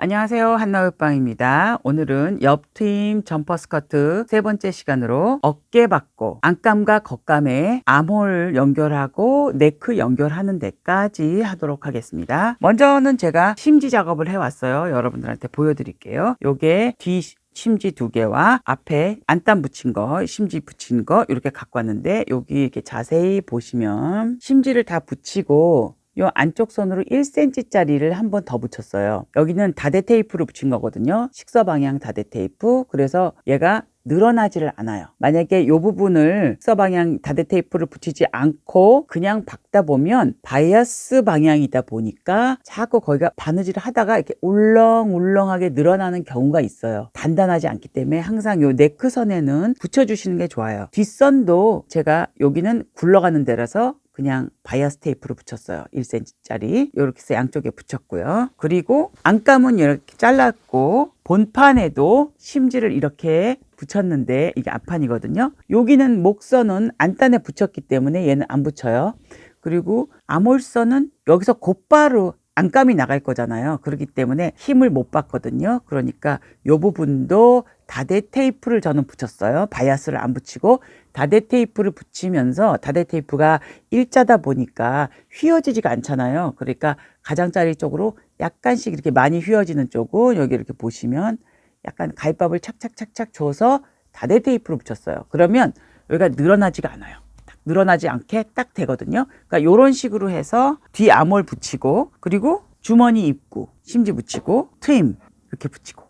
안녕하세요. 한나울빵입니다. 오늘은 옆트임 점퍼 스커트 세 번째 시간으로 어깨 받고 안감과 겉감에 암홀 연결하고 네크 연결하는 데까지 하도록 하겠습니다. 먼저는 제가 심지 작업을 해왔어요. 여러분들한테 보여드릴게요. 요게 뒤 심지 2개와 앞에 안땀 붙인 거, 심지 붙인 거 이렇게 갖고 왔는데 여기 이렇게 자세히 보시면 심지를 다 붙이고 요 안쪽 선으로 1cm 짜리를 한 번 더 붙였어요. 여기는 다대 테이프로 붙인 거거든요. 식서 방향 다대 테이프. 그래서 얘가 늘어나지를 않아요. 만약에 요 부분을 식서 방향 다대 테이프를 붙이지 않고 그냥 박다 보면 바이어스 방향이다 보니까 자꾸 거기가 바느질을 하다가 이렇게 울렁울렁하게 늘어나는 경우가 있어요. 단단하지 않기 때문에 항상 요 네크선에는 붙여주시는 게 좋아요. 뒷선도 제가 여기는 굴러가는 데라서 그냥 바이어스 테이프로 붙였어요. 1cm짜리 이렇게 해서 양쪽에 붙였고요. 그리고 안감은 이렇게 잘랐고 본판에도 심지를 이렇게 붙였는데 이게 앞판이거든요. 여기는 목선은 안단에 붙였기 때문에 얘는 안 붙여요. 그리고 암홀선은 여기서 곧바로 안감이 나갈 거잖아요. 그렇기 때문에 힘을 못 받거든요. 그러니까 이 부분도 다대 테이프를 저는 붙였어요. 바이아스를 안 붙이고 다대 테이프를 붙이면서 다대 테이프가 일자다 보니까 휘어지지가 않잖아요. 그러니까 가장자리 쪽으로 약간씩 이렇게 많이 휘어지는 쪽은 여기 이렇게 보시면 약간 가위밥을 착착착착 줘서 다대 테이프로 붙였어요. 그러면 여기가 늘어나지가 않아요. 늘어나지 않게 딱 되거든요. 그러니까 이런 식으로 해서 뒤 암홀 붙이고 그리고 주머니 입구 심지 붙이고 트임 이렇게 붙이고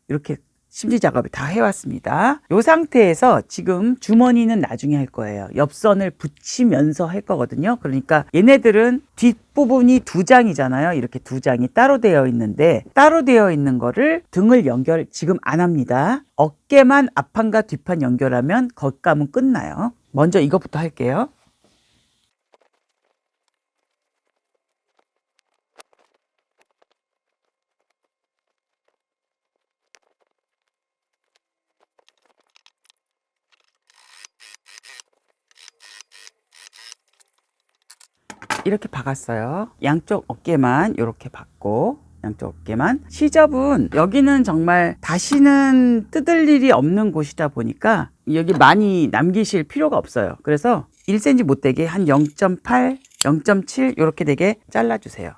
이렇게 심지 작업을 다 해왔습니다. 이 상태에서 지금 주머니는 나중에 할 거예요. 옆선을 붙이면서 할 거거든요. 그러니까 얘네들은 뒷부분이 2장이잖아요. 이렇게 2장이 따로 되어 있는데 따로 되어 있는 거를 등을 연결 지금 안 합니다. 어깨만 앞판과 뒷판 연결하면 겉감은 끝나요. 먼저 이것부터 할게요. 이렇게 박았어요. 양쪽 어깨만 이렇게 박고 양쪽 어깨만. 시접은 여기는 정말 다시는 뜯을 일이 없는 곳이다 보니까 여기 많이 남기실 필요가 없어요. 그래서 1cm 못 되게 한 0.8, 0.7 이렇게 되게 잘라주세요.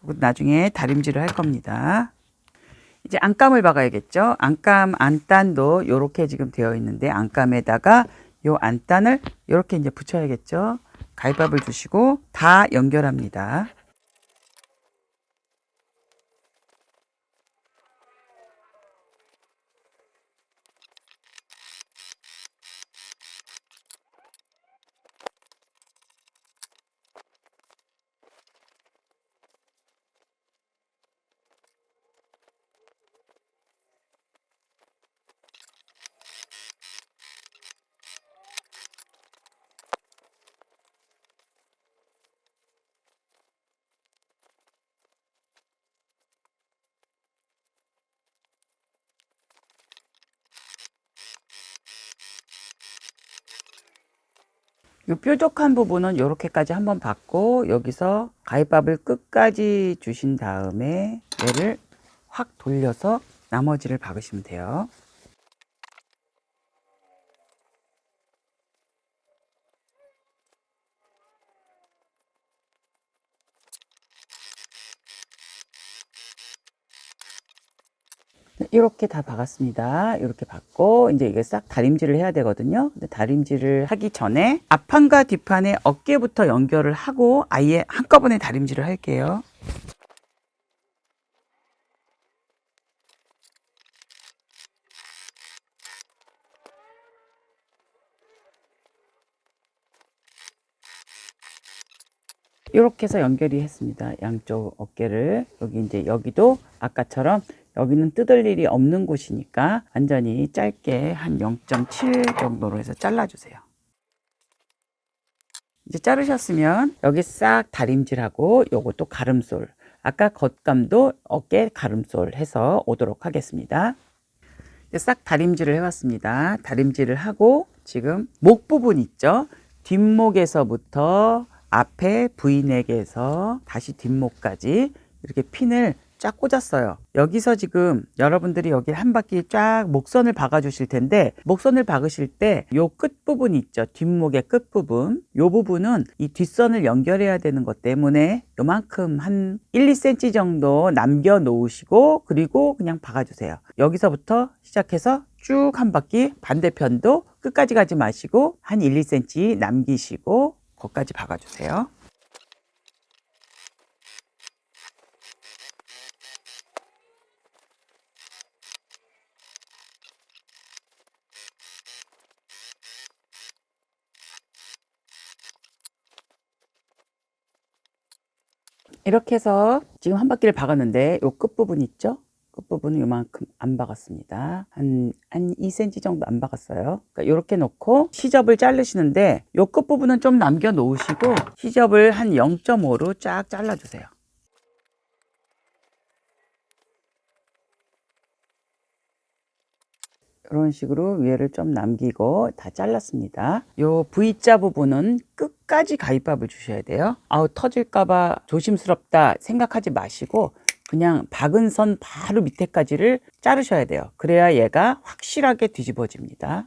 나중에 다림질을 할 겁니다. 이제 안감을 박아야겠죠. 안감 안단도 이렇게 지금 되어 있는데 안감에다가 요 안단을 이렇게 이제 붙여야겠죠. 가위밥을 주시고 다 연결합니다. 이 뾰족한 부분은 이렇게까지 한번 받고 여기서 가위밥을 끝까지 주신 다음에 얘를 확 돌려서 나머지를 박으시면 돼요. 이렇게 다 박았습니다. 이렇게 박고 이제 이게 싹 다림질을 해야 되거든요. 근데 다림질을 하기 전에 앞판과 뒷판에 어깨부터 연결을 하고 아예 한꺼번에 다림질을 할게요. 이렇게 해서 연결이 했습니다. 양쪽 어깨를. 여기 이제 여기도 아까처럼 여기는 뜯을 일이 없는 곳이니까 완전히 짧게 한 0.7 정도로 해서 잘라주세요. 이제 자르셨으면 여기 싹 다림질하고 요것도 가름솔. 아까 겉감도 어깨 가름솔 해서 오도록 하겠습니다. 싹 다림질을 해왔습니다. 다림질을 하고 지금 목 부분 있죠? 뒷목에서부터 앞에 V넥에서 다시 뒷목까지 이렇게 핀을 쫙 꽂았어요. 여기서 지금 여러분들이 여기 한 바퀴 쫙 목선을 박아 주실 텐데, 목선을 박으실 때 요 끝부분 있죠, 뒷목의 끝부분, 요 부분은 이 뒷선을 연결해야 되는 것 때문에 요만큼 한 1, 2cm 정도 남겨 놓으시고, 그리고 그냥 박아 주세요. 여기서부터 시작해서 쭉 한 바퀴, 반대편도 끝까지 가지 마시고 한 1, 2cm 남기시고 거기까지 박아 주세요. 이렇게 해서 지금 한 바퀴를 박았는데, 요 끝부분 있죠? 끝부분은 요만큼 안 박았습니다. 한 2cm 정도 안 박았어요. 그러니까 이렇게 놓고 시접을 자르시는데, 요 끝부분은 좀 남겨 놓으시고 시접을 한 0.5로 쫙 잘라주세요. 이런 식으로 위에를 좀 남기고 다 잘랐습니다. 요 V자 부분은 끝까지 가위밥을 주셔야 돼요. 아우, 터질까봐 조심스럽다 생각하지 마시고 그냥 박은 선 바로 밑에까지를 자르셔야 돼요. 그래야 얘가 확실하게 뒤집어집니다.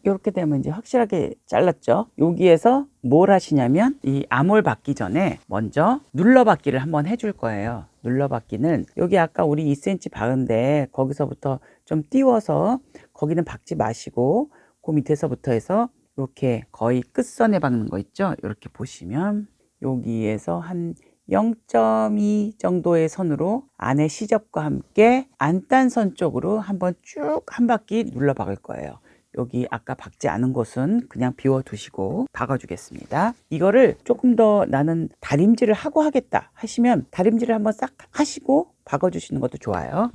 이렇게 되면 이제 확실하게 잘랐죠. 여기에서 뭘 하시냐면, 이 암홀 받기 전에 먼저 눌러받기를 한번 해줄 거예요. 눌러받기는 여기 아까 우리 2cm 박은데 거기서부터 좀 띄워서, 거기는 박지 마시고 그 밑에서부터 해서 이렇게 거의 끝선에 박는 거 있죠. 이렇게 보시면 여기에서 한 0.2 정도의 선으로 안에 시접과 함께 안단선 쪽으로 한번 쭉 한 바퀴 눌러 박을 거예요. 여기 아까 박지 않은 곳은 그냥 비워 두시고 박아 주겠습니다. 이거를 조금 더 나는 다림질을 하고 하겠다 하시면 다림질을 한번 싹 하시고 박아 주시는 것도 좋아요.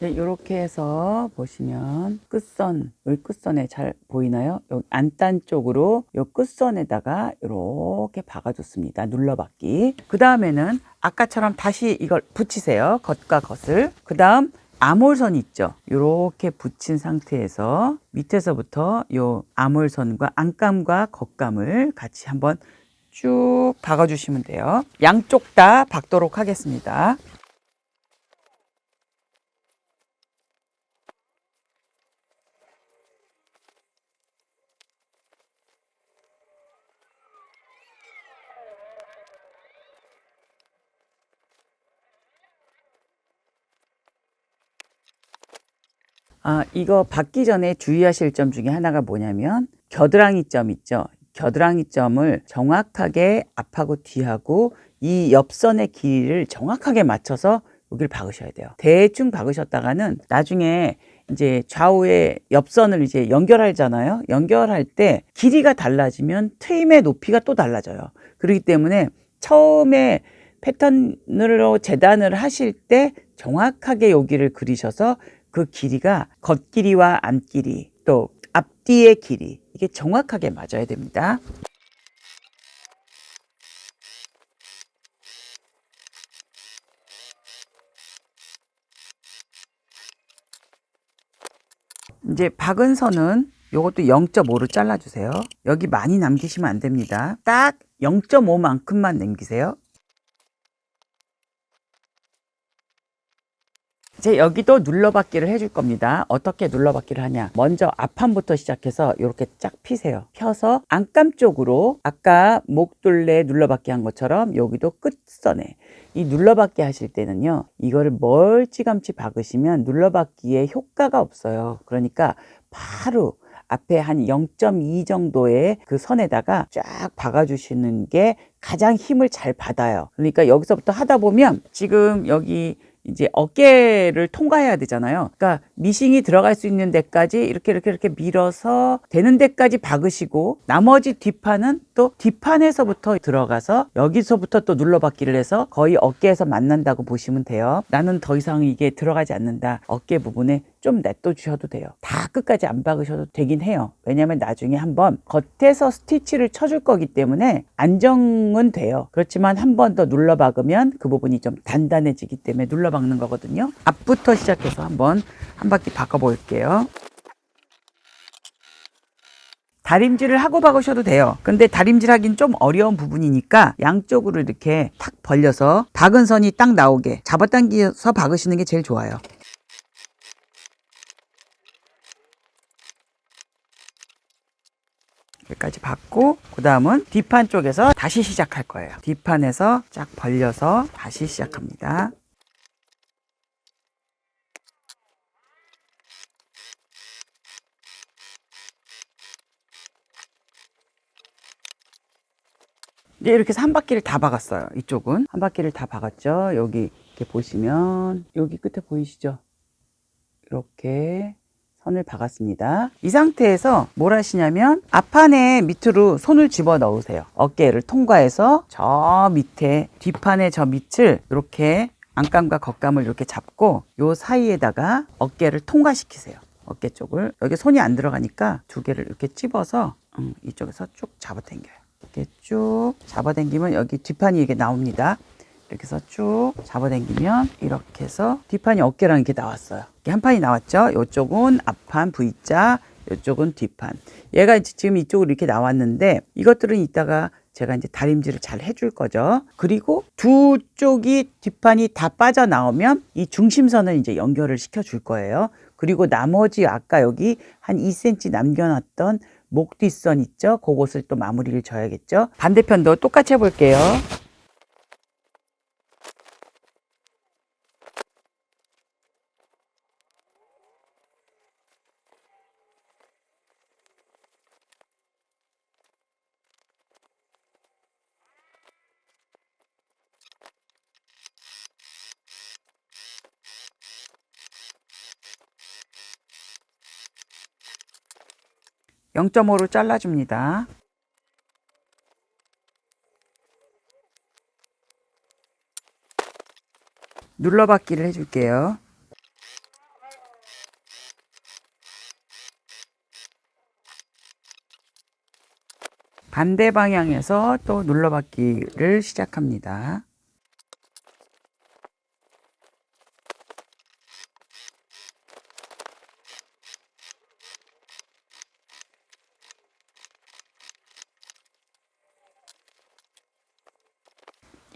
네, 이렇게 해서 보시면 끝선, 여기 끝선에 잘 보이나요? 여기 안단 쪽으로 이 끝선에다가 이렇게 박아줬습니다. 눌러박기. 그 다음에는 아까처럼 다시 이걸 붙이세요. 겉과 겉을. 그 다음 암홀선 있죠? 이렇게 붙인 상태에서 밑에서부터 이 암홀선과 안감과 겉감을 같이 한번 쭉 박아주시면 돼요. 양쪽 다 박도록 하겠습니다. 이거 박기 전에 주의하실 점 중에 하나가 뭐냐면, 겨드랑이 점 있죠? 겨드랑이 점을 정확하게 앞하고 뒤하고 이 옆선의 길이를 정확하게 맞춰서 여기를 박으셔야 돼요. 대충 박으셨다가는 나중에 이제 좌우의 옆선을 이제 연결하잖아요. 연결할 때 길이가 달라지면 트임의 높이가 또 달라져요. 그렇기 때문에 처음에 패턴으로 재단을 하실 때 정확하게 여기를 그리셔서 그 길이가 겉길이와 안길이 또 앞뒤의 길이, 이게 정확하게 맞아야 됩니다. 이제 박은 선은 요것도 0.5로 잘라주세요. 여기 많이 남기시면 안 됩니다. 딱 0.5만큼만 남기세요. 이제 여기도 눌러받기를 해줄 겁니다. 어떻게 눌러받기를 하냐, 먼저 앞판부터 시작해서 이렇게 쫙 피세요. 펴서 안감 쪽으로 아까 목둘레 눌러받기 한 것처럼 여기도 끝선에, 이 눌러받기 하실 때는요, 이거를 멀찌감치 박으시면 눌러받기에 효과가 없어요. 그러니까 바로 앞에 한 0.2 정도의 그 선에다가 쫙 박아주시는 게 가장 힘을 잘 받아요. 그러니까 여기서부터 하다 보면 지금 여기 이제 어깨를 통과해야 되잖아요. 그러니까 미싱이 들어갈 수 있는 데까지 이렇게 밀어서 되는 데까지 박으시고, 나머지 뒷판은 또 또 뒷판에서부터 들어가서 여기서부터 또 눌러받기를 해서 거의 어깨에서 만난다고 보시면 돼요. 나는 더 이상 이게 들어가지 않는다. 어깨 부분에 좀 냅둬 주셔도 돼요. 다 끝까지 안 박으셔도 되긴 해요. 왜냐면 나중에 한번 겉에서 스티치를 쳐줄 거기 때문에 안정은 돼요. 그렇지만 한 번 더 눌러 박으면 그 부분이 좀 단단해지기 때문에 눌러 박는 거거든요. 앞부터 시작해서 한번 한 바퀴 바꿔 볼게요. 다림질을 하고 박으셔도 돼요. 근데 다림질 하긴 좀 어려운 부분이니까 양쪽으로 이렇게 탁 벌려서 박은 선이 딱 나오게 잡아당겨서 박으시는 게 제일 좋아요. 여기까지 받고 그 다음은 뒷판 쪽에서 다시 시작할 거예요. 뒷판에서 쫙 벌려서 다시 시작합니다. 이제 이렇게 해서 한 바퀴를 다 박았어요. 이쪽은 한 바퀴를 다 박았죠. 여기 이렇게 보시면 여기 끝에 보이시죠? 이렇게 선을 박았습니다. 이 상태에서 뭘 하시냐면 앞판에 밑으로 손을 집어 넣으세요. 어깨를 통과해서 저 밑에 뒷판의 저 밑을 이렇게 안감과 겉감을 이렇게 잡고 요 사이에다가 어깨를 통과시키세요. 어깨 쪽을 여기 손이 안 들어가니까 두 개를 이렇게 찝어서 이쪽에서 쭉 잡아당겨요. 이렇게 쭉 잡아당기면 여기 뒷판이 이렇게 나옵니다. 이렇게 해서 쭉 잡아당기면 이렇게 해서 뒷판이 어깨랑 이렇게 나왔어요. 이렇게 한 판이 나왔죠. 이쪽은 앞판 V자, 이쪽은 뒷판. 얘가 지금 이쪽으로 이렇게 나왔는데 이것들은 이따가 제가 이제 다림질을 잘 해줄 거죠. 그리고 두 쪽이 뒷판이 다 빠져나오면 이 중심선을 이제 연결을 시켜줄 거예요. 그리고 나머지 아까 여기 한 2cm 남겨놨던 목 뒷선 있죠? 그것을 또 마무리를 져야겠죠? 반대편도 똑같이 해볼게요. (0.5로) 잘라줍니다. 눌러받기를 해줄게요. 반대 방향에서 또 눌러받기를 시작합니다.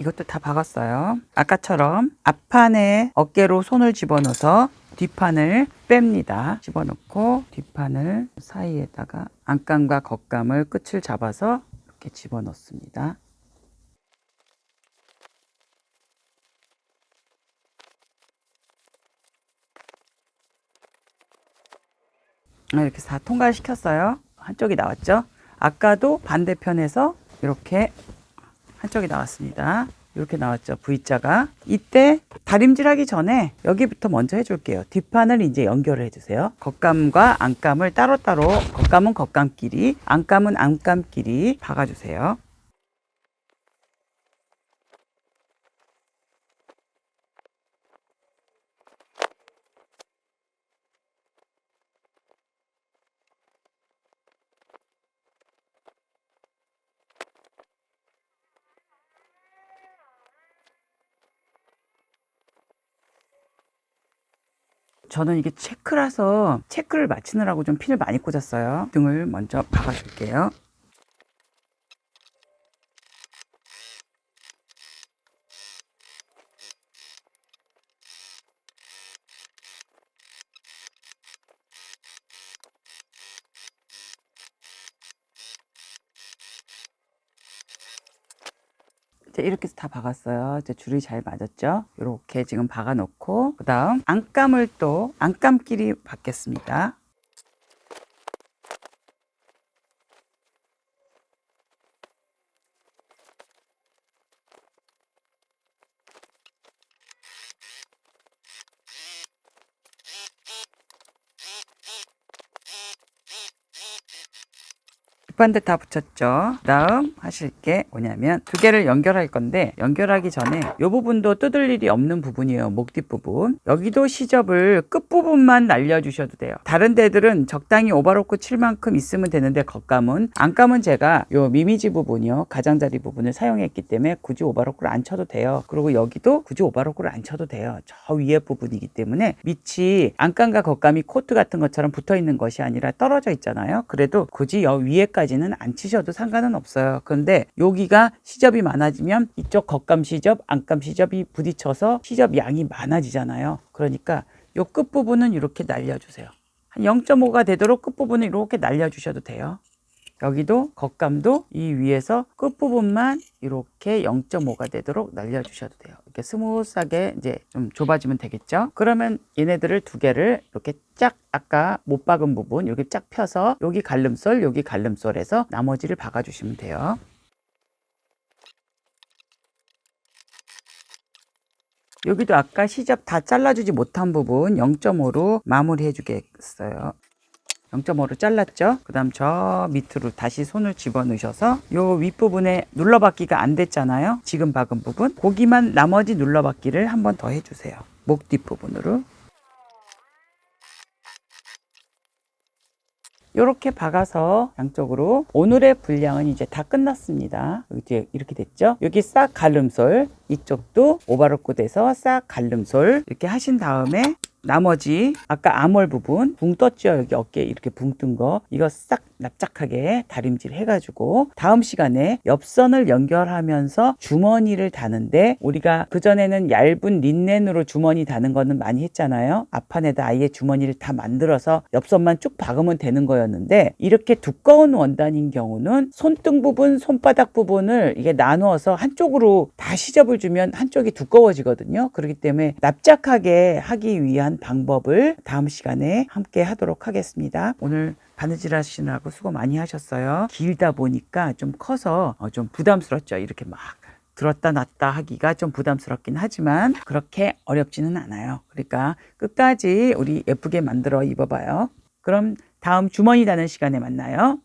이것도 다 박았어요. 아까처럼 앞판에 어깨로 손을 집어넣어서 뒷판을 뺍니다. 집어넣고 뒷판을 사이에다가 안감과 겉감을 끝을 잡아서 이렇게 집어넣습니다. 이렇게 다 통과시켰어요. 한쪽이 나왔죠. 아까도 반대편에서 이렇게 한쪽이 나왔습니다. 이렇게 나왔죠. V자가. 이때 다림질 하기 전에 여기부터 먼저 해줄게요. 뒷판을 이제 연결을 해주세요. 겉감과 안감을 따로따로, 겉감은 겉감끼리, 안감은 안감끼리 박아주세요. 저는 이게 체크라서 체크를 맞추느라고 좀 핀을 많이 꽂았어요. 등을 먼저 박아줄게요. 이렇게 해서 다 박았어요. 이제 줄이 잘 맞았죠? 이렇게 지금 박아 놓고 그 다음 안감을 또 안감끼리 박겠습니다. 백반대 다 붙였죠. 다음 하실 게 뭐냐면 두 개를 연결할 건데, 연결하기 전에 이 부분도 뜯을 일이 없는 부분이에요. 목 뒷부분. 여기도 시접을 끝부분만 날려주셔도 돼요. 다른 데들은 적당히 오버로크 칠 만큼 있으면 되는데, 겉감은, 안감은 제가 요 미미지 부분이요, 가장자리 부분을 사용했기 때문에 굳이 오버로크를 안 쳐도 돼요. 그리고 여기도 굳이 오버로크를 안 쳐도 돼요. 저 위에 부분이기 때문에 밑이 안감과 겉감이 코트 같은 것처럼 붙어 있는 것이 아니라 떨어져 있잖아요. 그래도 굳이 여 위에까지는 안 치셔도 상관은 없어요. 그런데 여기가 시접이 많아지면 이쪽 겉감 시접, 안감 시접이 부딪혀서 시접 양이 많아지잖아요. 그러니까 요 끝부분은 이렇게 날려주세요. 한 0.5가 되도록 끝부분을 이렇게 날려주셔도 돼요. 여기도 겉감도 이 위에서 끝부분만 이렇게 0.5가 되도록 날려주셔도 돼요. 이렇게 스무스하게 이제 좀 좁아지면 되겠죠. 그러면 얘네들을 두 개를 이렇게 쫙, 아까 못 박은 부분 이렇게 쫙 펴서 여기 갈름솔, 여기 갈름솔에서 나머지를 박아주시면 돼요. 여기도 아까 시접 다 잘라주지 못한 부분 0.5로 마무리해 주겠어요. 0.5로 잘랐죠. 그 다음 저 밑으로 다시 손을 집어넣으셔서 요 윗부분에 눌러받기가 안 됐잖아요. 지금 박은 부분, 거기만 나머지 눌러받기를 한 번 더 해주세요. 목 뒷부분으로 이렇게 박아서 양쪽으로. 오늘의 분량은 이제 다 끝났습니다. 이제 이렇게 됐죠. 여기 싹 갈름솔, 이쪽도 오버로크 돼서 싹 갈름솔 이렇게 하신 다음에 나머지 아까 아몰 부분 붕 떴죠. 여기 어깨에 이렇게 붕 뜬 거, 이거 싹 납작하게 다림질 해가지고 다음 시간에 옆선을 연결하면서 주머니를 다는데, 우리가 그전에는 얇은 린넨으로 주머니 다는 거는 많이 했잖아요. 앞판에다 아예 주머니를 다 만들어서 옆선만 쭉 박으면 되는 거였는데, 이렇게 두꺼운 원단인 경우는 손등 부분, 손바닥 부분을 이게 나누어서 한쪽으로 다 시접을 주면 한쪽이 두꺼워지거든요. 그렇기 때문에 납작하게 하기 위한 방법을 다음 시간에 함께 하도록 하겠습니다. 오늘 바느질 하시느라고 수고 많이 하셨어요. 길다 보니까 좀 커서 좀 부담스럽죠. 이렇게 막 들었다 놨다 하기가 좀 부담스럽긴 하지만 그렇게 어렵지는 않아요. 그러니까 끝까지 우리 예쁘게 만들어 입어봐요. 그럼 다음 주머니 다는 시간에 만나요.